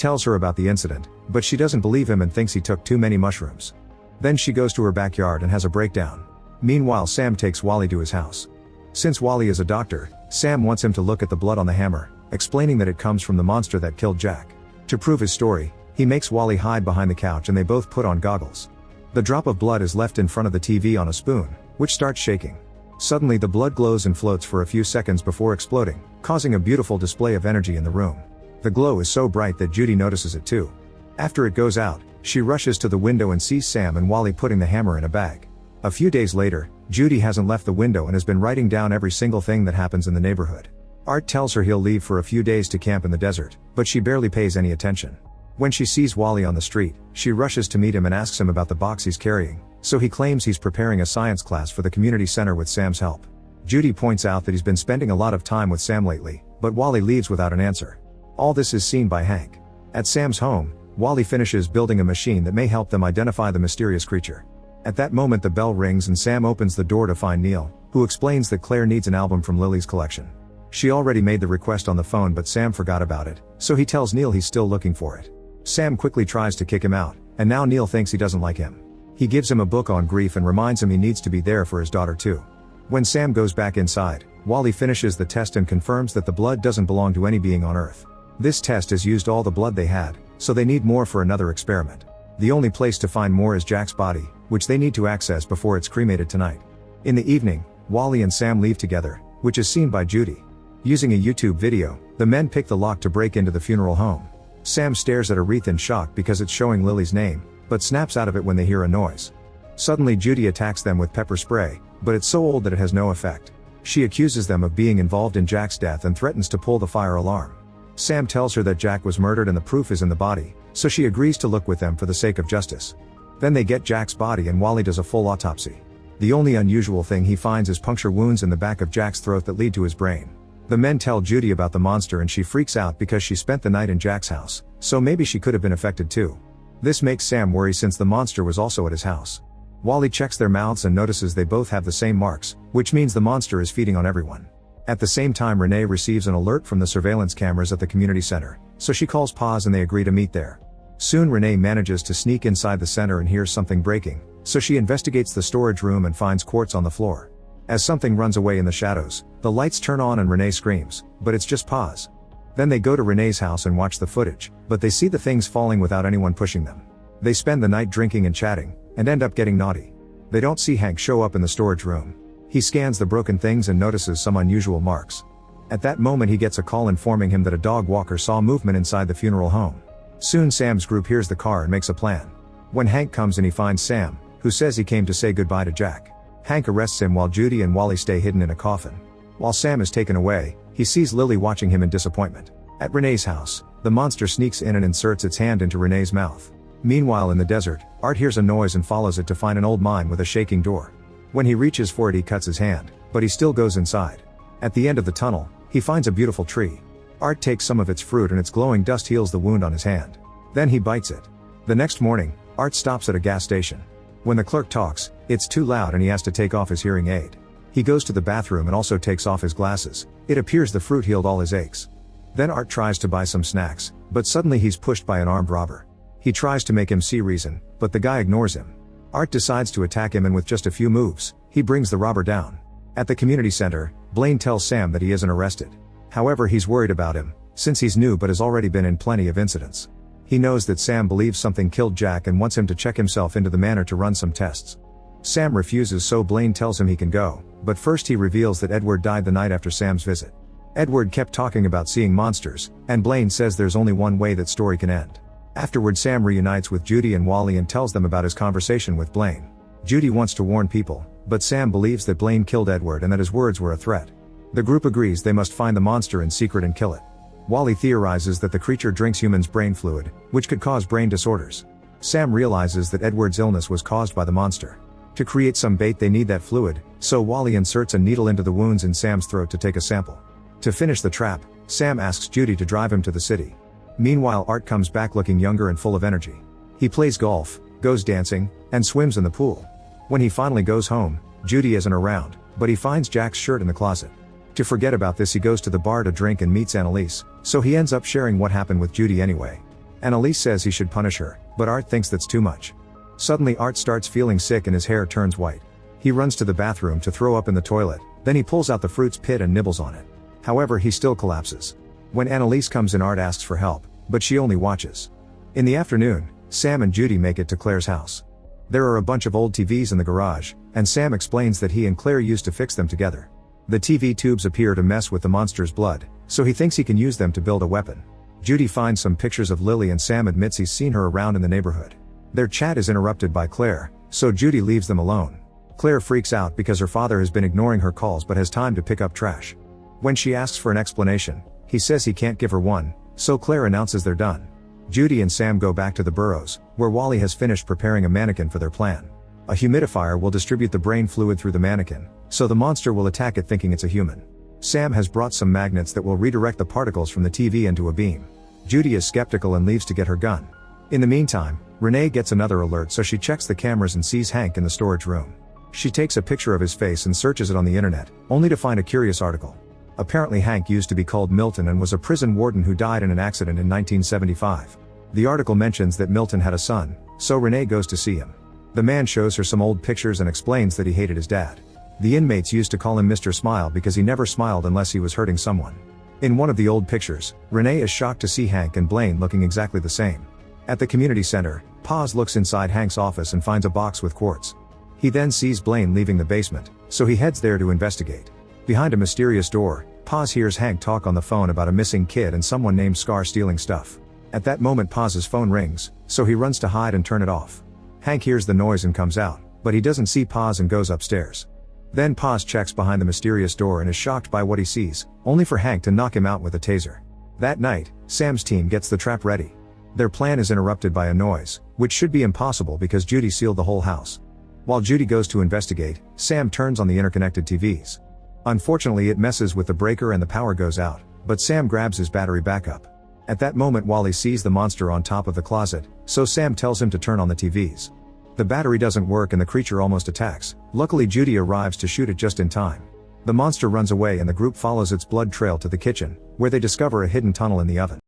tells her about the incident, but she doesn't believe him and thinks he took too many mushrooms. Then she goes to her backyard and has a breakdown. Meanwhile, Sam takes Wally to his house. Since Wally is a doctor, Sam wants him to look at the blood on the hammer, explaining that it comes from the monster that killed Jack. To prove his story, he makes Wally hide behind the couch and they both put on goggles. The drop of blood is left in front of the TV on a spoon, which starts shaking. Suddenly the blood glows and floats for a few seconds before exploding, causing a beautiful display of energy in the room. The glow is so bright that Judy notices it too. After it goes out, she rushes to the window and sees Sam and Wally putting the hammer in a bag. A few days later, Judy hasn't left the window and has been writing down every single thing that happens in the neighborhood. Art tells her he'll leave for a few days to camp in the desert, but she barely pays any attention. When she sees Wally on the street, she rushes to meet him and asks him about the box he's carrying, so he claims he's preparing a science class for the community center with Sam's help. Judy points out that he's been spending a lot of time with Sam lately, but Wally leaves without an answer. All this is seen by Hank. At Sam's home, Wally finishes building a machine that may help them identify the mysterious creature. At that moment the bell rings and Sam opens the door to find Neil, who explains that Claire needs an album from Lily's collection. She already made the request on the phone but Sam forgot about it, so he tells Neil he's still looking for it. Sam quickly tries to kick him out, and now Neil thinks he doesn't like him. He gives him a book on grief and reminds him he needs to be there for his daughter too. When Sam goes back inside, Wally finishes the test and confirms that the blood doesn't belong to any being on Earth. This test has used all the blood they had, so they need more for another experiment. The only place to find more is Jack's body, which they need to access before it's cremated tonight. In the evening, Wally and Sam leave together, which is seen by Judy. Using a YouTube video, the men pick the lock to break into the funeral home. Sam stares at a wreath in shock because it's showing Lily's name, but snaps out of it when they hear a noise. Suddenly Judy attacks them with pepper spray, but it's so old that it has no effect. She accuses them of being involved in Jack's death and threatens to pull the fire alarm. Sam tells her that Jack was murdered and the proof is in the body, so she agrees to look with them for the sake of justice. Then they get Jack's body and Wally does a full autopsy. The only unusual thing he finds is puncture wounds in the back of Jack's throat that lead to his brain. The men tell Judy about the monster and she freaks out because she spent the night in Jack's house, so maybe she could have been affected too. This makes Sam worry since the monster was also at his house. Wally checks their mouths and notices they both have the same marks, which means the monster is feeding on everyone. At the same time Renee receives an alert from the surveillance cameras at the community center, so she calls Paz and they agree to meet there. Soon Renee manages to sneak inside the center and hears something breaking, so she investigates the storage room and finds quartz on the floor. As something runs away in the shadows, the lights turn on and Renee screams, but it's just Paz. Then they go to Renee's house and watch the footage, but they see the things falling without anyone pushing them. They spend the night drinking and chatting, and end up getting naughty. They don't see Hank show up in the storage room. He scans the broken things and notices some unusual marks. At that moment he gets a call informing him that a dog walker saw movement inside the funeral home. Soon Sam's group hears the car and makes a plan. When Hank comes in he finds Sam, who says he came to say goodbye to Jack. Hank arrests him while Judy and Wally stay hidden in a coffin. While Sam is taken away, he sees Lily watching him in disappointment. At Renee's house, the monster sneaks in and inserts its hand into Renee's mouth. Meanwhile in the desert, Art hears a noise and follows it to find an old mine with a shaking door. When he reaches for it he cuts his hand, but he still goes inside. At the end of the tunnel, he finds a beautiful tree. Art takes some of its fruit and its glowing dust heals the wound on his hand. Then he bites it. The next morning, Art stops at a gas station. When the clerk talks, it's too loud and he has to take off his hearing aid. He goes to the bathroom and also takes off his glasses. It appears the fruit healed all his aches. Then Art tries to buy some snacks, but suddenly he's pushed by an armed robber. He tries to make him see reason, but the guy ignores him. Art decides to attack him and with just a few moves, he brings the robber down. At the community center, Blaine tells Sam that he isn't arrested. However, he's worried about him, since he's new but has already been in plenty of incidents. He knows that Sam believes something killed Jack and wants him to check himself into the manor to run some tests. Sam refuses, so Blaine tells him he can go, but first he reveals that Edward died the night after Sam's visit. Edward kept talking about seeing monsters, and Blaine says there's only one way that story can end. Afterward Sam reunites with Judy and Wally and tells them about his conversation with Blaine. Judy wants to warn people, but Sam believes that Blaine killed Edward and that his words were a threat. The group agrees they must find the monster in secret and kill it. Wally theorizes that the creature drinks humans' brain fluid, which could cause brain disorders. Sam realizes that Edward's illness was caused by the monster. To create some bait they need that fluid, so Wally inserts a needle into the wounds in Sam's throat to take a sample. To finish the trap, Sam asks Judy to drive him to the city. Meanwhile Art comes back looking younger and full of energy. He plays golf, goes dancing, and swims in the pool. When he finally goes home, Judy isn't around, but he finds Jack's shirt in the closet. To forget about this he goes to the bar to drink and meets Annalise, so he ends up sharing what happened with Judy anyway. Annalise says he should punish her, but Art thinks that's too much. Suddenly Art starts feeling sick and his hair turns white. He runs to the bathroom to throw up in the toilet, then he pulls out the fruits pit and nibbles on it. However, he still collapses. When Annalise comes in, Art asks for help, but she only watches. In the afternoon, Sam and Judy make it to Claire's house. There are a bunch of old TVs in the garage, and Sam explains that he and Claire used to fix them together. The TV tubes appear to mess with the monster's blood, so he thinks he can use them to build a weapon. Judy finds some pictures of Lily and Sam admits he's seen her around in the neighborhood. Their chat is interrupted by Claire, so Judy leaves them alone. Claire freaks out because her father has been ignoring her calls but has time to pick up trash. When she asks for an explanation, he says he can't give her one, so Claire announces they're done. Judy and Sam go back to the burrows, where Wally has finished preparing a mannequin for their plan. A humidifier will distribute the brain fluid through the mannequin, so the monster will attack it thinking it's a human. Sam has brought some magnets that will redirect the particles from the TV into a beam. Judy is skeptical and leaves to get her gun. In the meantime, Renee gets another alert, so she checks the cameras and sees Hank in the storage room. She takes a picture of his face and searches it on the internet, only to find a curious article. Apparently Hank used to be called Milton and was a prison warden who died in an accident in 1975. The article mentions that Milton had a son, so Renee goes to see him. The man shows her some old pictures and explains that he hated his dad. The inmates used to call him Mr. Smile because he never smiled unless he was hurting someone. In one of the old pictures, Renee is shocked to see Hank and Blaine looking exactly the same. At the community center, Paz looks inside Hank's office and finds a box with quartz. He then sees Blaine leaving the basement, so he heads there to investigate. Behind a mysterious door, Paz hears Hank talk on the phone about a missing kid and someone named Scar stealing stuff. At that moment Paz's phone rings, so he runs to hide and turn it off. Hank hears the noise and comes out, but he doesn't see Paz and goes upstairs. Then Paz checks behind the mysterious door and is shocked by what he sees, only for Hank to knock him out with a taser. That night, Sam's team gets the trap ready. Their plan is interrupted by a noise, which should be impossible because Judy sealed the whole house. While Judy goes to investigate, Sam turns on the interconnected TVs. Unfortunately, it messes with the breaker and the power goes out, but Sam grabs his battery backup. At that moment Wally sees the monster on top of the closet, so Sam tells him to turn on the TVs. The battery doesn't work and the creature almost attacks. Luckily Judy arrives to shoot it just in time. The monster runs away and the group follows its blood trail to the kitchen, where they discover a hidden tunnel in the oven.